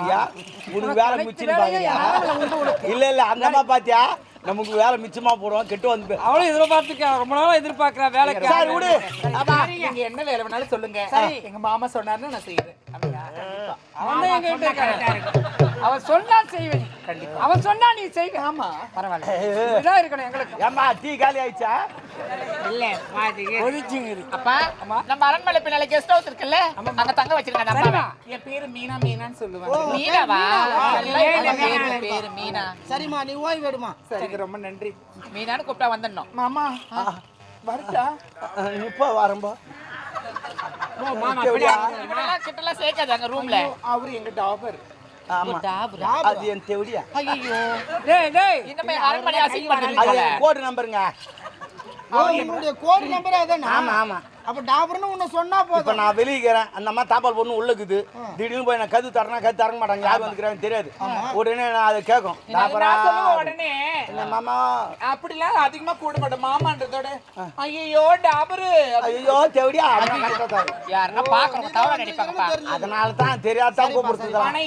ஐயா உனக்கு வேலை மிச்சம் பாக்கியா இல்ல அந்த அம்மா பாத்தியா நமக்கு வேலை மிச்சமா போடுவோம் கெட்டு வந்து அவளும் எதிர்பார்த்துக்க ரொம்ப நாளா எதிர்பார்க்கிறா வேலைக்கு. சரி விடு. நீங்க என்ன வேலை வேணாலும் சொல்லுங்க. எங்க மாமா சொன்னாருன்னு நான் செய்யறேன். அவன் தான் எங்க கிட்ட இருக்கான். அவன் சொன்னா செய்வேன். அவன் சொன்னா நீ செய்வே. ஆமா பரவாயில்ல. இதான் இருக்கணும் எங்களுக்கு. ஏம்மா டீ காலி ஆயிடுச்சா? இல்ல கொதிச்சுங்க இருக்கு. அப்பா நம்ம அரண்மனை பின்னால கெஸ்ட் ஹவுஸ் இருக்குல்ல அங்க தங்க வச்சிருக்கேன். சரிம்மா. என் பேரு மீனா மீனான்னு சொல்லுவாங்க. மீனாவா? பேரு மீனா. சரிம்மா நீ ஓய்வு எடுமா. சரிங்க ரொம்ப நன்றி. மீனான்னு கூப்பிட்டா வந்துடணும். மாமா வரட்டா? இப்ப வரம்போ கிட்டலாம் சேர்க்காதாங்க ரூம்ல. அவரு எங்க டாபர். ஆமா அது என் தேவடியா. ஐயோ டேய் டேய் இன்னமே அரண்மனை அசிங்க அது பண்ணுவீங்க. என் கோடு நம்பருங்க. உங்களுடைய கோடு நம்பர் அதானே? ஆமா ஆமா. அப்ப டாபர்னு உன்னை சொன்னா இப்ப போதும். நான் வெளியேறேன் அந்த அம்மா தாப்பால் பொண்ணு உள்ள இருக்குது. திடீர்னு போய் நான் கது தரேன்னா கது தரங்க மாட்டாங்க. யார் வந்துக்கிறாங்கன்னு தெரியாது. உடனே நான் அதை கேட்கும் நான் சொல்லுவேன் உடனே என்ன மாமா அப்படிலாம் அதிகமா கூட மாட்டேன். மாமான்றதோட ஐயோ டாபரு ஐயோ தேவடியா யாருன்னா பாக்குறவங்க தவறா நினைப்பாங்கப்பா. அதனால தான் தெரியாதான் கூப்பிடுறது. ஆனா